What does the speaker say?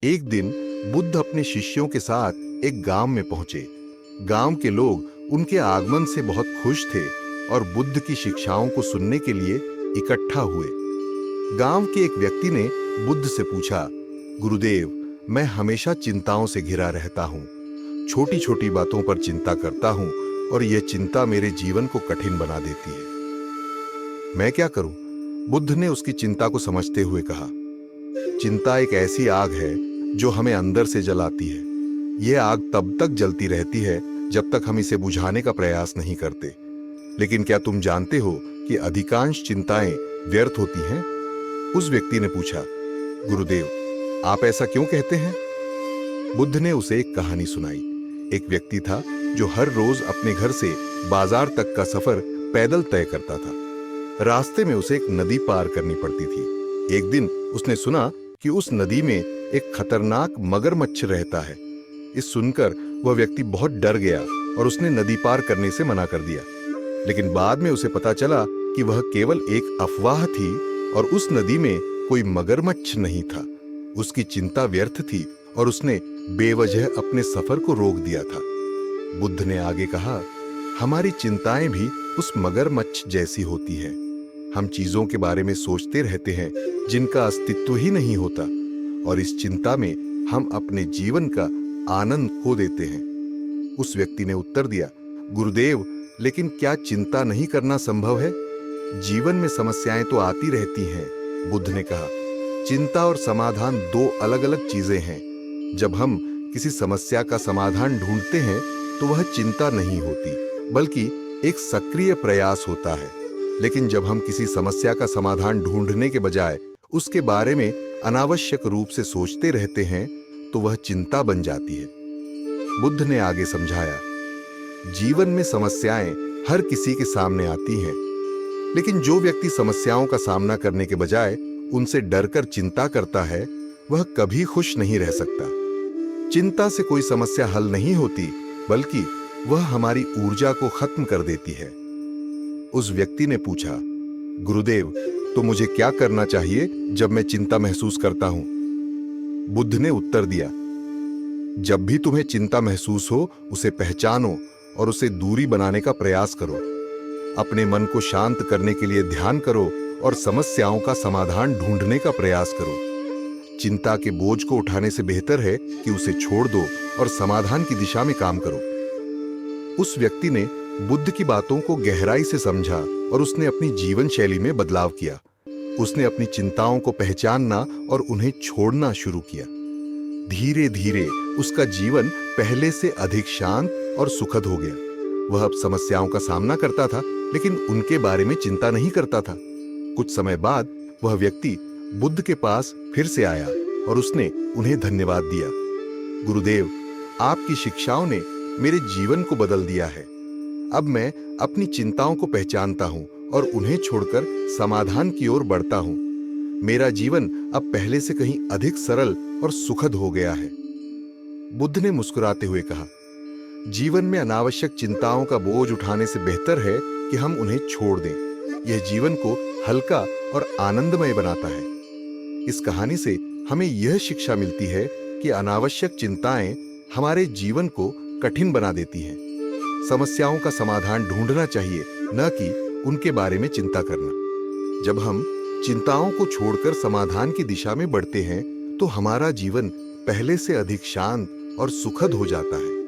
एक दिन बुद्ध अपने शिष्यों के साथ एक गांव में पहुंचे। गांव के लोग उनके आगमन से बहुत खुश थे और बुद्ध की शिक्षाओं को सुनने के लिए इकट्ठा हुए। गांव के एक व्यक्ति ने बुद्ध से पूछा, गुरुदेव, मैं हमेशा चिंताओं से घिरा रहता हूँ। छोटी छोटी बातों पर चिंता करता हूँ और यह चिंता मेरे जीवन को कठिन बना देती है। मैं क्या करूं? बुद्ध ने उसकी चिंता को समझते हुए कहा, चिंता एक ऐसी आग है जो हमें अंदर से जलाती है। यह आग तब तक जलती रहती है जब तक हम इसे बुझाने का प्रयास नहीं करते। लेकिन क्या तुम जानते हो कि अधिकांश चिंताएं व्यर्थ होती हैं? उस व्यक्ति ने पूछा, गुरुदेव, आप ऐसा क्यों कहते हैं? बुद्ध ने उसे एक कहानी सुनाई। एक व्यक्ति था जो हर रोज अपने घर से बाजार तक का सफर पैदल तय करता था। रास्ते में उसे एक नदी पार करनी पड़ती थी। एक दिन उसने सुना कि उस नदी में एक खतरनाक मगरमच्छ रहता है। इस सुनकर वह व्यक्ति बहुत डर गया और उसने नदी पार करने से मना कर दिया। लेकिन बाद में उसे पता चला कि वह केवल एक अफवाह थी और उस नदी में कोई मगरमच्छ नहीं था। उसकी चिंता व्यर्थ थी और उसने बेवजह अपने सफर को रोक दिया था। बुद्ध ने आगे कहा, हमारी चिंताएं भी उस मगरमच्छ जैसी होती हैं। हम चीजों के बारे में सोचते रहते हैं जिनका अस्तित्व ही नहीं होता, और इस चिंता में हम अपने जीवन का आनंद खो देते हैं। उस व्यक्ति ने उत्तर दिया, गुरुदेव, लेकिन क्या चिंता नहीं करना संभव है? जीवन में समस्याएं तो आती रहती हैं। बुद्ध ने कहा, चिंता और समाधान दो अलग अलग चीजें हैं। जब हम किसी समस्या का समाधान ढूंढते हैं तो वह चिंता नहीं होती, बल्कि एक सक्रिय प्रयास होता है। लेकिन जब हम किसी समस्या का समाधान ढूंढने के बजाय उसके बारे में अनावश्यक रूप से सोचते रहते हैं तो वह चिंता बन जाती है। बुद्ध ने आगे समझाया, जीवन में समस्याएं हर किसी के सामने आती हैं, लेकिन जो व्यक्ति समस्याओं का सामना करने के बजाय उनसे डरकर चिंता करता है, वह कभी खुश नहीं रह सकता। चिंता से कोई समस्या हल नहीं होती, बल्कि वह हमारी ऊर्जा को खत्म कर देती है। उस व्यक्ति ने पूछा, गुरुदेव, तो मुझे क्या करना चाहिए जब मैं चिंता महसूस करता हूं? बुद्ध ने उत्तर दिया, जब भी तुम्हें चिंता महसूस हो, उसे पहचानो और उसे दूरी बनाने का प्रयास करो। अपने मन को शांत करने के लिए ध्यान करो और समस्याओं का समाधान ढूंढने का प्रयास करो। चिंता के बोझ को उठाने से बेहतर है कि उसे छोड़ दो और समाधान की दिशा में काम करो। उस व्यक्ति ने बुद्ध की बातों को गहराई से समझा और उसने अपनी जीवन शैली में बदलाव किया। उसने अपनी चिंताओं को पहचानना और उन्हें छोड़ना शुरू किया। धीरे धीरे उसका जीवन पहले से अधिक शांत और सुखद हो गया। वह अब समस्याओं का सामना करता था, लेकिन उनके बारे में चिंता नहीं करता था। कुछ समय बाद वह व्यक्ति बुद्ध के पास फिर से आया और उसने उन्हें धन्यवाद दिया। गुरुदेव, आपकी शिक्षाओं ने मेरे जीवन को बदल दिया है। अब मैं अपनी चिंताओं को पहचानता हूं और उन्हें छोड़कर समाधान की ओर बढ़ता हूं। मेरा जीवन अब पहले से कहीं अधिक सरल और सुखद हो गया है। बुद्ध ने मुस्कुराते हुए कहा, जीवन में अनावश्यक चिंताओं का बोझ उठाने से बेहतर है कि हम उन्हें छोड़ दें। यह जीवन को हल्का और आनंदमय बनाता है। इस कहानी से हमें यह शिक्षा मिलती है कि अनावश्यक चिंताएं हमारे जीवन को कठिन बना देती हैं। समस्याओं का समाधान ढूंढना चाहिए, न कि उनके बारे में चिंता करना। जब हम चिंताओं को छोड़कर समाधान की दिशा में बढ़ते हैं तो हमारा जीवन पहले से अधिक शांत और सुखद हो जाता है।